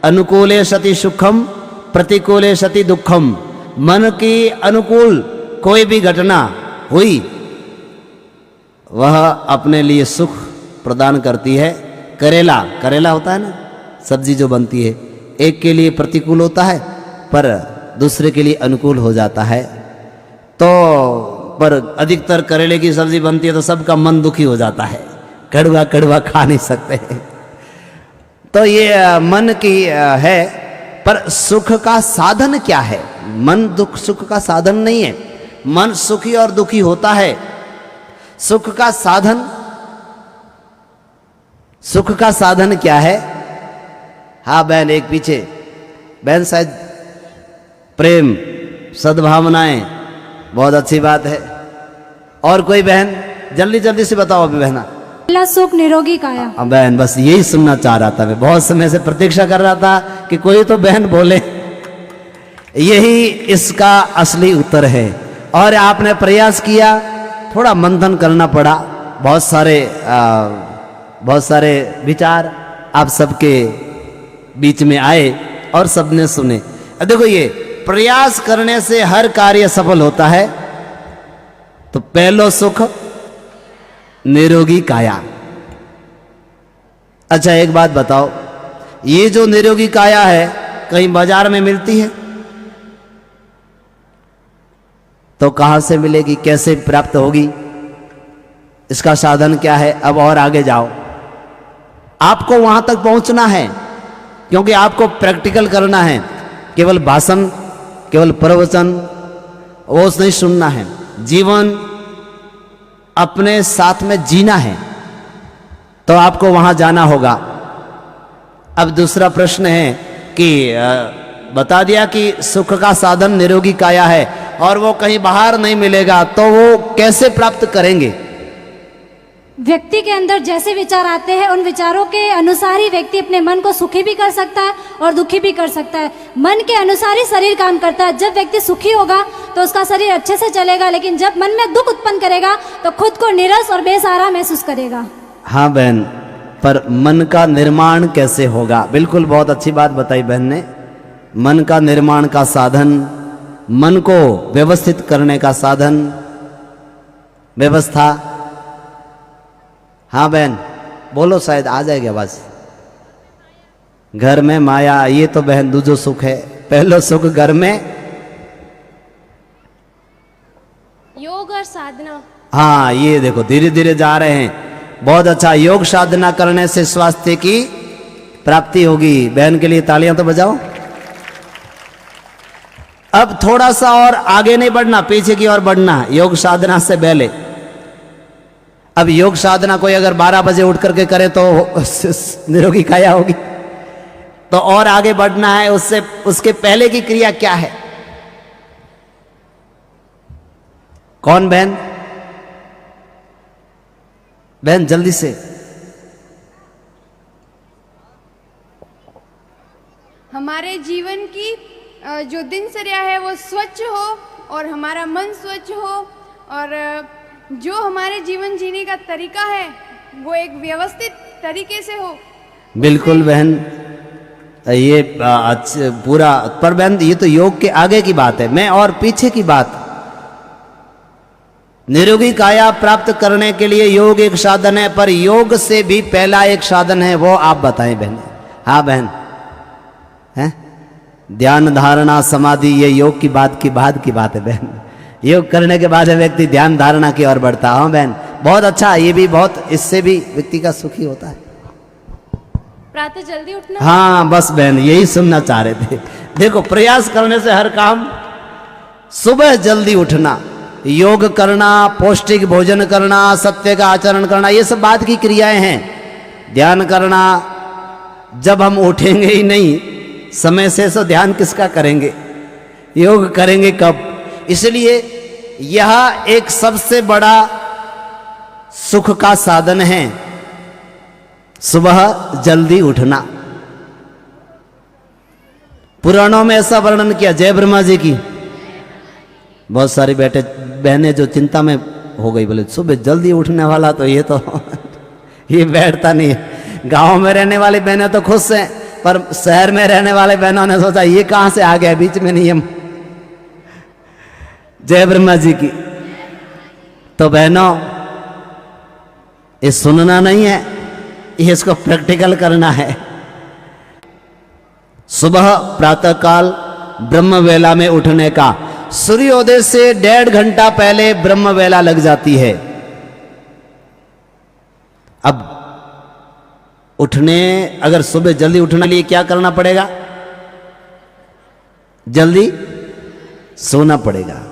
अनुकूले सति सुखम प्रतिकूले सति दुखम। मन की अनुकूल कोई भी घटना हुई वह अपने लिए सुख प्रदान करती है। करेला, करेला होता है ना, सब्जी जो बनती है, एक के लिए प्रतिकूल होता है पर दूसरे के लिए अनुकूल हो जाता है। तो पर अधिकतर करेले की सब्जी बनती है तो सबका मन दुखी हो जाता है, कड़वा कड़वा खा नहीं सकते। तो ये मन की है। पर सुख का साधन क्या है? मन दुख सुख का साधन नहीं है। मन सुखी और दुखी होता है। सुख का साधन, सुख का साधन क्या है? हाँ बहन, एक पीछे बहन, शायद प्रेम सद्भावनाएं, बहुत अच्छी बात है। और कोई बहन जल्दी जल्दी से बताओ अभी बहना। सुख निरोगी काया। बहन बस यही सुनना चाह रहा था, मैं बहुत समय से प्रतीक्षा कर रहा था कि कोई तो बहन बोले। यही इसका असली उत्तर है। और आपने प्रयास किया, थोड़ा मंथन करना पड़ा, बहुत सारे विचार आप सबके बीच में आए और सबने सुने। देखो, ये प्रयास करने से हर कार्य सफल होता है। तो पहलो सुख निरोगी काया। अच्छा एक बात बताओ, ये जो निरोगी काया है कहीं बाजार में मिलती है? तो कहां से मिलेगी, कैसे प्राप्त होगी, इसका साधन क्या है? अब और आगे जाओ, आपको वहां तक पहुंचना है, क्योंकि आपको प्रैक्टिकल करना है। केवल भाषण, केवल प्रवचन वो नहीं सुनना है, जीवन अपने साथ में जीना है। तो आपको वहां जाना होगा। अब दूसरा प्रश्न है कि बता दिया कि सुख का साधन निरोगी काया है और वो कहीं बाहर नहीं मिलेगा, तो वो कैसे प्राप्त करेंगे? व्यक्ति के अंदर जैसे विचार आते हैं उन विचारों के अनुसार ही व्यक्ति अपने मन को सुखी भी कर सकता है और दुखी भी कर सकता है। मन के अनुसार ही शरीर काम करता है। जब व्यक्ति सुखी होगा तो उसका शरीर अच्छे से चलेगा, लेकिन जब मन में दुख उत्पन्न करेगा तो खुद को नीरस और बेसहारा महसूस करेगा। हाँ बहन, पर मन का निर्माण कैसे होगा? बिल्कुल बहुत अच्छी बात बताई बहन ने। मन का निर्माण का साधन, मन को व्यवस्थित करने का साधन, व्यवस्था। हाँ बहन बोलो, शायद आ जाएगी आवाज। घर में माया, ये तो बहन दूजो सुख है। पहलो सुख घर में योग और साधना। हाँ ये देखो धीरे धीरे जा रहे हैं, बहुत अच्छा। योग साधना करने से स्वास्थ्य की प्राप्ति होगी। बहन के लिए तालियां तो बजाओ। अब थोड़ा सा और आगे नहीं बढ़ना, पीछे की ओर बढ़ना, योग साधना से पहले। अब योग साधना कोई अगर 12 बजे उठ करके करे तो निरोगी काया होगी। तो और आगे बढ़ना है, उससे उसके पहले की क्रिया क्या है? कौन बहन? बहन जल्दी से। हमारे जीवन की जो दिनचर्या है वो स्वच्छ हो और हमारा मन स्वच्छ हो और जो हमारे जीवन जीने का तरीका है वो एक व्यवस्थित तरीके से हो। बिल्कुल बहन, ये पूरा। पर बहन ये तो योग के आगे की बात है, मैं और पीछे की बात। निरोगी काया प्राप्त करने के लिए योग एक साधन है, पर योग से भी पहला एक साधन है, वो आप बताएं बहन। हाँ बहन, है ध्यान धारणा समाधि, ये योग की बाद की बात है बहन। योग करने के बाद व्यक्ति ध्यान धारणा की ओर बढ़ता। हाँ बहन बहुत अच्छा, ये भी बहुत, इससे भी व्यक्ति का सुखी होता है। प्रातः जल्दी उठना। हाँ बस बहन यही सुनना चाह रहे थे। देखो प्रयास करने से हर काम, सुबह जल्दी उठना, योग करना, पौष्टिक भोजन करना, सत्य का आचरण करना, ये सब बात की क्रियाएं हैं। ध्यान करना, जब हम उठेंगे ही नहीं समय से तो ध्यान किसका करेंगे? योग करेंगे कब? इसलिए यह एक सबसे बड़ा सुख का साधन है, सुबह जल्दी उठना। पुराणों में ऐसा वर्णन किया, जय ब्रह्मा जी की। बहुत सारी बहनें जो चिंता में हो गई, बोले सुबह जल्दी उठने वाला तो ये तो ये बैठता नहीं है। गांव में रहने वाली बहनें तो खुश हैं, पर शहर में रहने वाले बहनों ने सोचा ये कहां से आ गया बीच में नियम। जय ब्रह्मा जी की। तो बहनों, ये सुनना नहीं है, ये इसको प्रैक्टिकल करना है। सुबह प्रातःकाल ब्रह्म वेला में उठने का, सूर्योदय से 1.5 घंटा पहले ब्रह्म वेला लग जाती है। अब अगर सुबह जल्दी उठने के लिए क्या करना पड़ेगा? जल्दी सोना पड़ेगा।